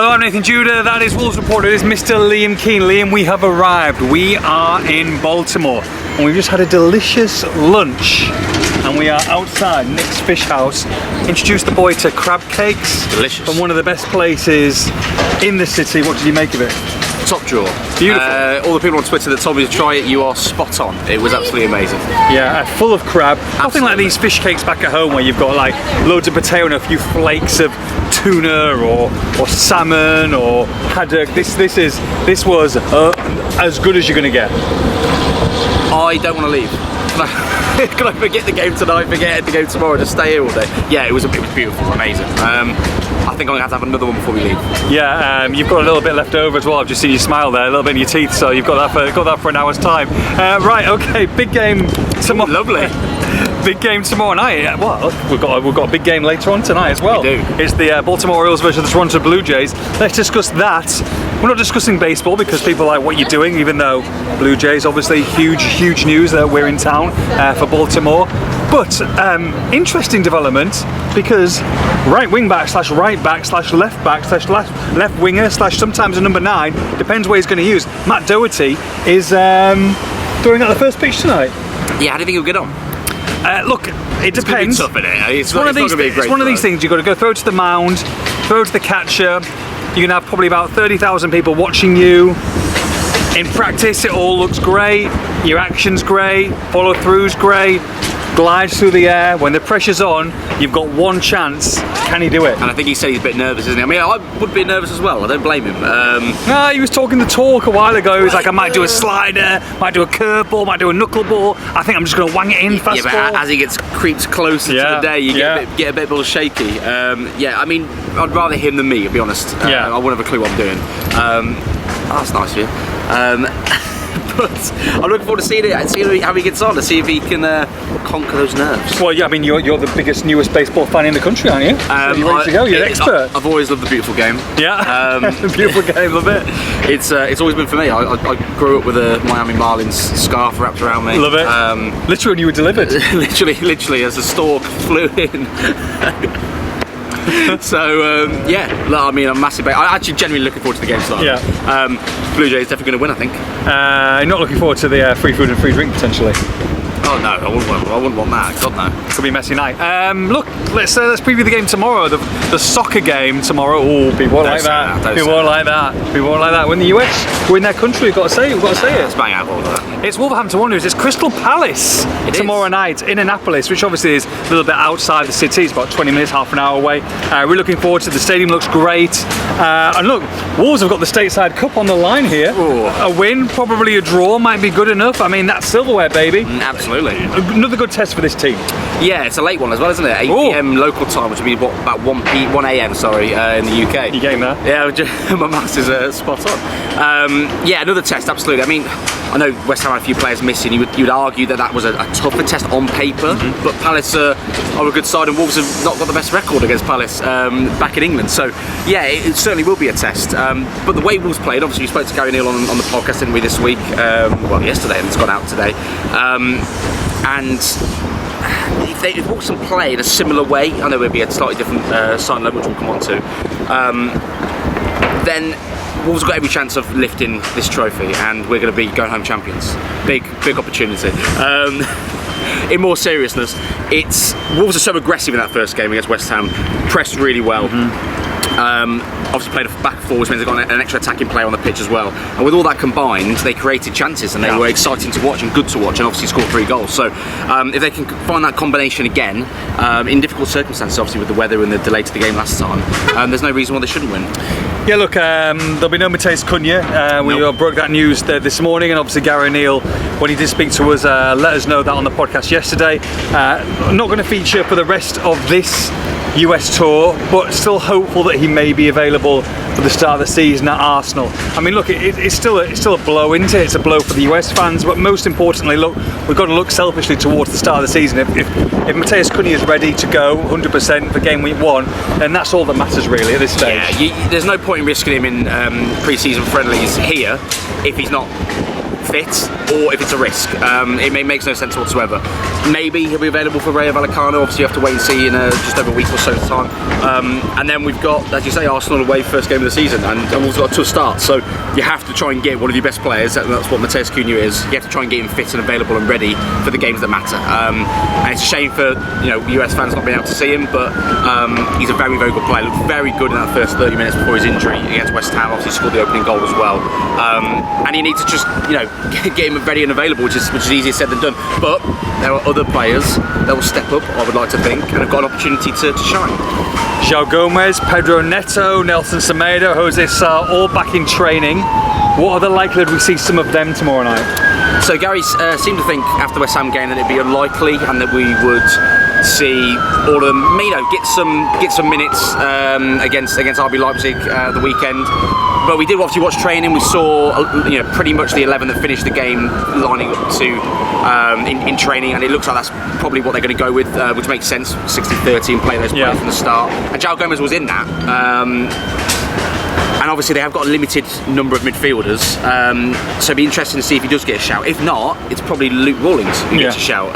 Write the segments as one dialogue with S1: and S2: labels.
S1: Hello, I'm Nathan Judah. That is Wolves reporter. It is Mr. Liam Keane. Liam, we have arrived. We are in Baltimore, and we've just had a delicious lunch. And we are outside Nick's Fish House. Introduced the boy to crab cakes.
S2: Delicious.
S1: From one of the best places in the city. What did you make of it?
S2: Top drawer.
S1: Beautiful.
S2: All the people on Twitter that told me to try it, you are spot on. It was absolutely amazing.
S1: Yeah, full of crab. Nothing like these fish cakes back at home where you've got like loads of potato and a few flakes of tuna or salmon or haddock. This was as good as you're gonna get.
S2: I don't want to leave. Can I forget the game tonight, forget the game tomorrow, just stay here all day? Yeah, it was beautiful, amazing. I think I'm going to have another one before we leave.
S1: Yeah, you've got a little bit left over as well. I've just seen you smile there, a little bit in your teeth, so you've got that for an hour's time. Right, okay, big game tomorrow.
S2: Lovely.
S1: Big game tomorrow night. Well, we've got a big game later on tonight as well.
S2: We do.
S1: It's the Baltimore Orioles versus the Toronto Blue Jays. Let's discuss that. We're not discussing baseball because people like what you're doing, even though Blue Jays, obviously, huge news that we're in town for Baltimore. But interesting development because right wing back / right back / left back / left winger / sometimes a number 9, depends where he's going to use. Matt Doherty is throwing out the first pitch tonight.
S2: Yeah, how do you think he'll get on?
S1: Look, it depends.
S2: It's tough, isn't it?
S1: It's one of these things. You've got to go throw to the mound, throw to the catcher. You're going to have probably about 30,000 people watching you. In practice, it all looks great. Your action's great. Follow through's great. Glides through the air. When the pressure's on, you've got one chance. Can he do it?
S2: And I think he said he's a bit nervous, isn't he? I mean, I would be nervous as well. I don't blame him.
S1: No, he was talking the talk a while ago. He was like, I might do a slider, might do a curveball, might do a knuckleball. I think I'm just going to wang it in fastball.
S2: Yeah, but as he creeps closer to the day, you get a bit more shaky. Yeah, I mean, I'd rather him than me, to be honest. I wouldn't have a clue what I'm doing. That's nice of you. But I'm looking forward to seeing it and seeing how he gets on, to see if he can conquer those nerves.
S1: Well, yeah, I mean, you're the biggest, newest baseball fan in the country, aren't you? So you're ready to go. You're an expert.
S2: I've always loved the beautiful game.
S1: Yeah, beautiful game, love it.
S2: It's always been for me. I grew up with a Miami Marlins scarf wrapped around me.
S1: Love it. Literally, when you were delivered.
S2: literally, as a stork flew in. So yeah, I mean, I'm massive. I actually genuinely looking forward to the game tonight. Yeah. Blue Jays definitely going to win, I think.
S1: You're not looking forward to the free food and free drink potentially.
S2: Oh no, I wouldn't want that. God no.
S1: Could be a messy night. Look, let's preview the game tomorrow. The soccer game tomorrow. Oh, people won't like that. People won't like that. People won't like that. We're in the US. We're in their country. We've got to say it. We've got to say it.
S2: Let's bang out all of that.
S1: It's Wolverhampton Wanderers. It's Crystal Palace tomorrow night in Annapolis, which obviously is a little bit outside the city. It's about 20 minutes, half an hour away. We're looking forward to it. The stadium looks great. And look, Wolves have got the Stateside Cup on the line here.
S2: Ooh.
S1: A win, probably a draw, might be good enough. I mean, that's silverware, baby.
S2: Absolutely.
S1: Another good test for this team.
S2: Yeah, it's a late one as well, isn't it? 8 PM local time, which would be about 1 AM, in the UK.
S1: You game there?
S2: Yeah, my maths is spot on. Yeah, another test, absolutely. I mean, I know West Ham had a few players missing. You'd argue that was a tougher test on paper, but Palace are a good side, and Wolves have not got the best record against Palace back in England. So, yeah, it certainly will be a test. But the way Wolves played, obviously, we spoke to Gary Neal on the podcast, didn't we, this week? Well, yesterday, and it's gone out today. And if Wolves can play in a similar way, I know it'll be a slightly different sign level, which we'll come on to, then Wolves have got every chance of lifting this trophy, and we're going to be going home champions. Big opportunity. In more seriousness, Wolves are so aggressive in that first game against West Ham, pressed really well. Obviously played a back four, which means they've got an extra attacking player on the pitch as well. And with all that combined, they created chances, and they were exciting to watch and good to watch, and obviously scored 3 goals. So if they can find that combination again, in difficult circumstances, obviously with the weather and the delay to the game last time, there's no reason why they shouldn't win.
S1: Yeah, look, there'll be no Mateus Cunha. We broke that news this morning, and obviously Gary Neal, when he did speak to us, let us know that on the podcast yesterday. Not going to feature for the rest of this US tour, but still hopeful that he may be available for the start of the season at Arsenal. I mean, look, it's still a blow, isn't it? It's a blow for the US fans, but most importantly, look, we've got to look selfishly towards the start of the season. If Mateus Cunha is ready to go 100% for game week 1, then that's all that matters really at this stage.
S2: Yeah, there's no point in risking him in pre-season friendlies here if he's not fit or if it's a risk. It makes no sense whatsoever. Maybe he'll be available for Rayo Vallecano. Obviously, you have to wait and see in just over a week or so's time. And then we've got, as you say, Arsenal away first game of the season, and we've got a tough start. So you have to try and get one of your best players. That's what Mateus Cunha is. You have to try and get him fit and available and ready for the games that matter. And it's a shame for US fans not being able to see him, but he's a very, very good player. Looked very good in that first 30 minutes before his injury against West Ham. Obviously scored the opening goal as well. And you need to just get him ready and available, which is easier said than done. But there are other players that will step up, I would like to think, and have got an opportunity to shine.
S1: João Gomez, Pedro Neto, Nelson Semedo, Jose Sarr, all back in training. What are the likelihood we see some of them tomorrow night?
S2: So Gary seemed to think after the West Ham game that it'd be unlikely and that we would see all of them, get some minutes against RB Leipzig the weekend. But we did obviously watch training. We saw pretty much the 11 that finished the game lining up to in training, and it looks like that's probably what they're going to go with, which makes sense. 60-30 and play those players from the start. And João Gomez was in that. And obviously they have got a limited number of midfielders, so it'd be interesting to see if he does get a shout. If not, it's probably Luke Rawlings who gets a shout,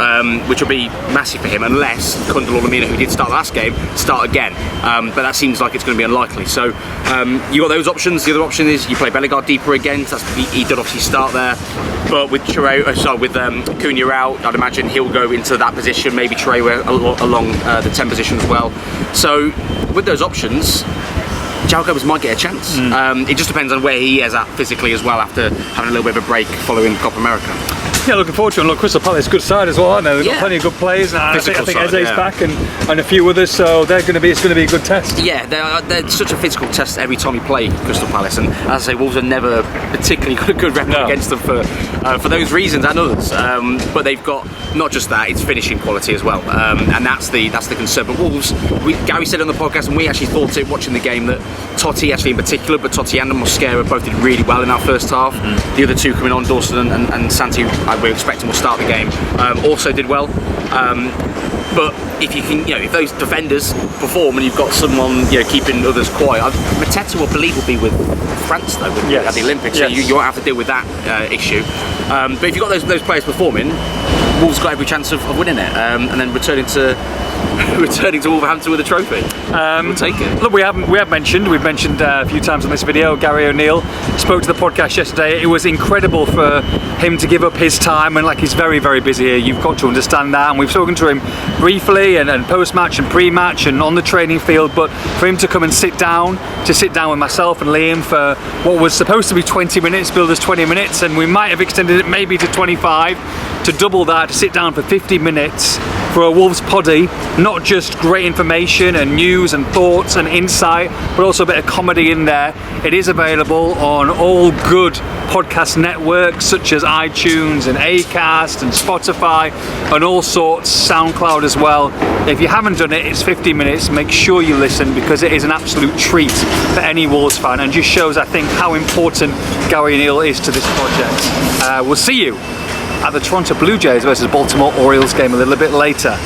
S2: which will be massive for him, unless Kundal Lamina, who did start last game, start again. But that seems like it's going to be unlikely. So you got those options. The other option is you play Bellegarde deeper again. He did obviously start there, but with Cunha out, I'd imagine he'll go into that position. Maybe Traore along the 10 position as well. So with those options, João Gomez might get a chance. It just depends on where he is at physically as well after having a little bit of a break following Copa America.
S1: Yeah, looking forward to it. And look, Crystal Palace, good side as well, aren't they? They've got plenty of good players. And I think Eze's back and a few others, so it's going to be a good test.
S2: Yeah, they're such a physical test every time you play Crystal Palace. And as I say, Wolves have never particularly got a good record against them for those reasons and others. But they've got not just that; it's finishing quality as well, and that's the concern. But Wolves, Gary said on the podcast, and we actually thought it watching the game, that Totti actually in particular, but Totti and Mosquera both did really well in that first half. The other two coming on, Dawson and Santi, we're expecting will start the game, also did well. But if you can, if those defenders perform and you've got someone, keeping others quiet, Mateta will believe will be with France though, at the Olympics. So you won't have to deal with that issue. But if you've got those players performing, Wolves got every chance of winning it, and then returning to Wolverhampton with a trophy. We'll take it.
S1: Look, we've mentioned a few times on this video, Gary O'Neill spoke to the podcast yesterday. It was incredible for him to give up his time, and he's very, very busy here. You've got to understand that, and we've spoken to him briefly and post-match and pre-match and on the training field, but for him to come and sit down with myself and Liam for what was supposed to be 20 minutes, billed as 20 minutes, and we might have extended it maybe to 25, to double that, to sit down for 50 minutes for a Wolves poddy, not just great information and news and thoughts and insight, but also a bit of comedy in there. It is available on all good podcast networks such as iTunes and Acast and Spotify and all sorts, SoundCloud as well. If you haven't done it, it's 50 minutes. Make sure you listen, because it is an absolute treat for any Wolves fan, and just shows, I think, how important Gary O'Neill is to this project. We'll see you at the Toronto Blue Jays versus Baltimore Orioles game a little bit later.